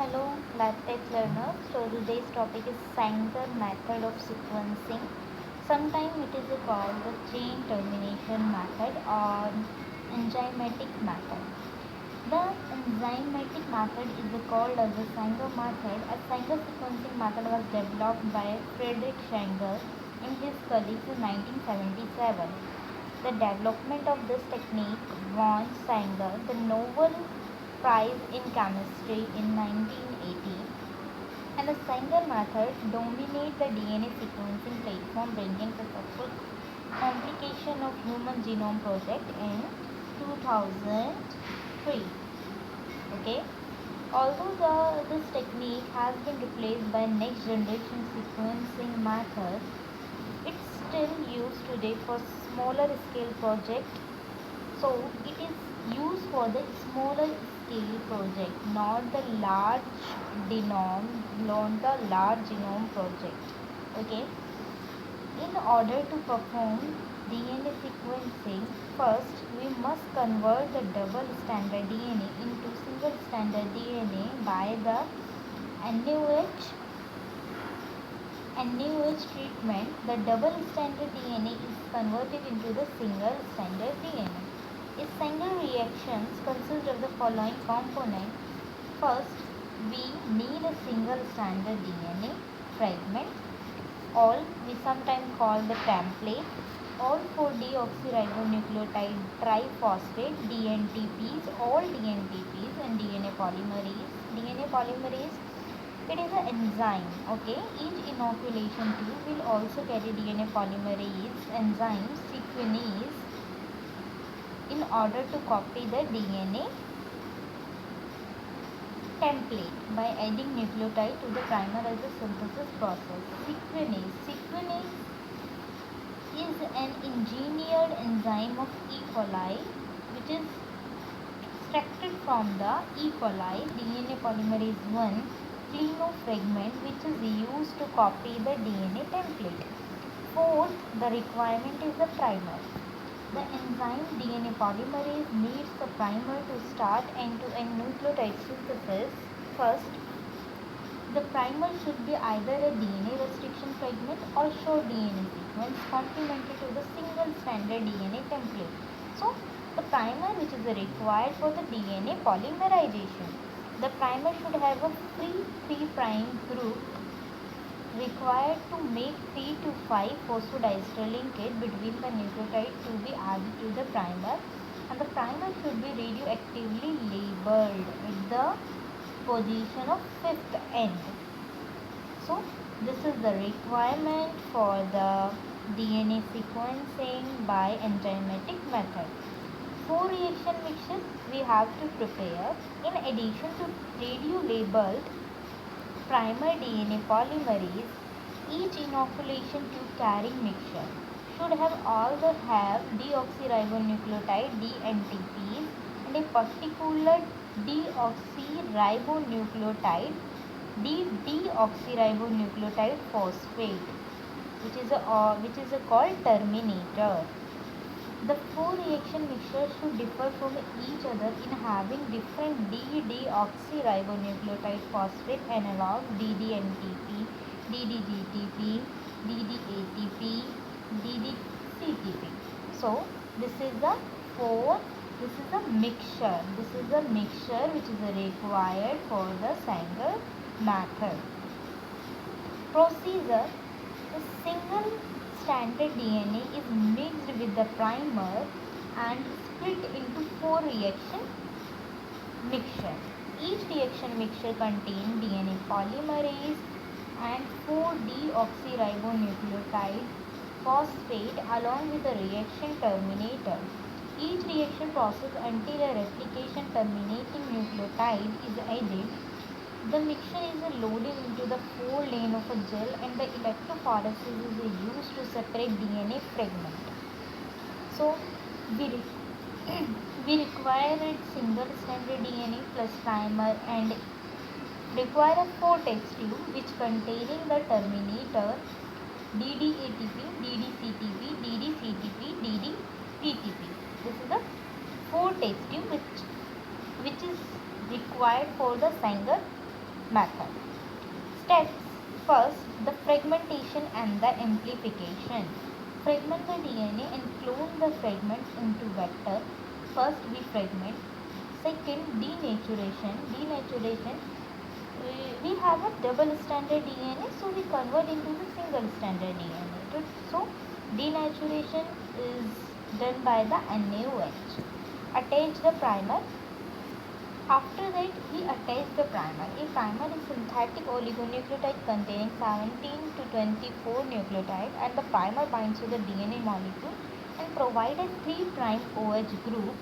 Hello, LabTech learners. So today's topic is Sanger method of sequencing. Sometimes it is called the chain termination method or enzymatic method. The enzymatic method is called as the Sanger method. A Sanger sequencing method was developed by Friedrich Sanger and his colleagues in 1977. The development of this technique won Sanger the Nobel Prize in Chemistry in 1980, and the Sanger method dominated the DNA sequencing platform, bringing successful completion of Human Genome Project in 2003. Okay. Although this technique has been replaced by next generation sequencing methods, it's still used today for smaller scale projects. So it is used for the smaller scale project, not the large genome project. Okay. In order to perform DNA sequencing, first we must convert the double stranded DNA into single stranded DNA by the NaOH treatment. The double stranded DNA is converted into the single stranded DNA. A Sanger reactions consist of the following components. First, we need a single stranded DNA fragment, all we sometimes call the template, all 4-deoxyribonucleotide triphosphate DNTPs, all DNTPs and DNA polymerase. DNA polymerase, it is an enzyme. Okay, each inoculation tube will also carry DNA polymerase enzyme sequenase in order to copy the DNA template by adding nucleotide to the primer as a synthesis process. Sequenase is an engineered enzyme of E. coli which is extracted from the E. coli DNA polymerase 1 clinofragment, which is used to copy the DNA template. Fourth, the requirement is the primer. The enzyme DNA polymerase needs the primer to start end-to-end nucleotide synthesis. First, the primer should be either a DNA restriction fragment or short DNA sequence complementary to the single stranded DNA template. So, the primer which is required for the DNA polymerization. The primer should have a free 3' group required to make 3 to 5 phosphodiester linkage between the nucleotide to be added to the primer, and the primer should be radioactively labeled at the position of 5th end. So this is the requirement for the DNA sequencing by enzymatic method. 4 reaction mixtures we have to prepare. In addition to radio-labeled primer DNA polymerase, each inoculation tube carrying mixture should have deoxyribonucleotide DNTPs and a particular deoxyribonucleotide deoxyribonucleotide phosphate, which is called terminator. The 4 reaction mixtures should differ from each other in having different deoxyribonucleotide phosphate analogs DDNTP, DDGTP, DDATP, DDCTP. So this is the mixture. This is the mixture which is required for the Sanger method. Procedure: the single stranded DNA is mixed with the primer and split into 4 reaction mixture. Each reaction mixture contains DNA polymerase and 4-deoxyribonucleotide phosphate along with the reaction terminator. Each reaction process until a replication terminating nucleotide is added. The mixture is loaded into the 4 lane of a gel and the electrophoresis is used to separate DNA fragment. So we require a single stranded DNA plus primer and require a 4 test tube which containing the terminator DDATP, DDCTP, DDCTP, DDPTP. This is the 4 test tube which is required for the Sanger method. Steps. First, the fragmentation and the amplification. Fragment the DNA and clone the fragments into vector. First, we fragment. Second, denaturation. We have a double stranded DNA, so we convert into the single stranded DNA. So, denaturation is done by the NaOH. Attach the primer. After that, we attach the primer. A primer is synthetic oligonucleotide containing 17 to 24 nucleotides, and the primer binds to the DNA molecule and provides a 3' OH group,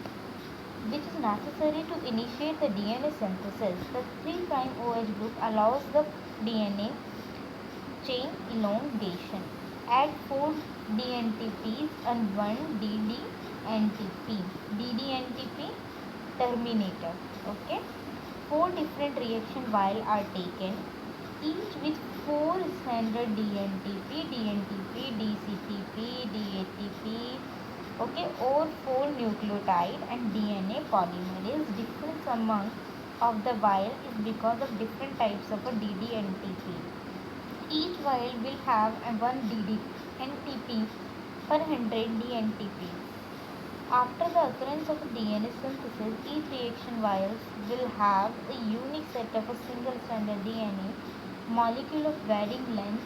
which is necessary to initiate the DNA synthesis. The 3' OH group allows the DNA chain elongation. Add 4 DNTPs and 1 DDNTP. DDNTP terminator. Okay, 4 different reaction vials are taken, each with 4 standard DNTP, DCTP, DATP, okay, or 4 nucleotide and DNA polymerase. Difference among of the vial is because of different types of a DDNTP. Each vial will have a 1 DDNTP per 100 DNTP. After the occurrence of DNA synthesis, each reaction vials will have a unique set of a single stranded DNA molecule of varying length.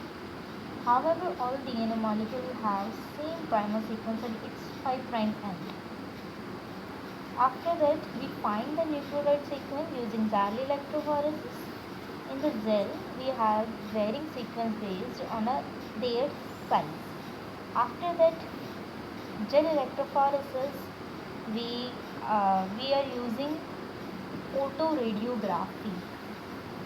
However, all DNA molecules will have same primer sequence and its 5' end. After that, we find the nucleotide sequence using gel electrophoresis. In the gel, we have varying sequence based on their size. After that, gel electrophoresis, we are using autoradiography.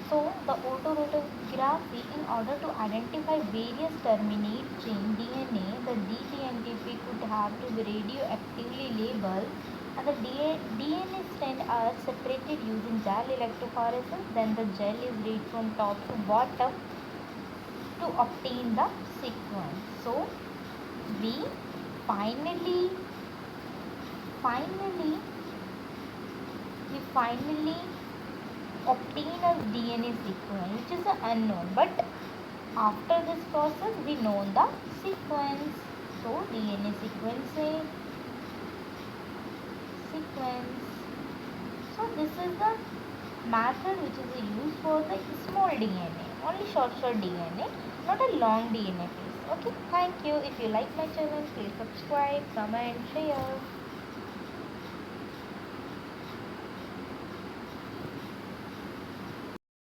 So the autoradiography, in order to identify various terminate chain DNA, the DNTP could have to be radioactively labeled, and the DNA strands are separated using gel electrophoresis. Then the gel is read from top to bottom to obtain the sequence. So we finally obtain a DNA sequence which is unknown, but after this process we know the sequence. So DNA sequence. So this is the method which is used for the small DNA, only short DNA, not a long DNA piece. Okay, thank you. If you like my channel, please subscribe, comment, share.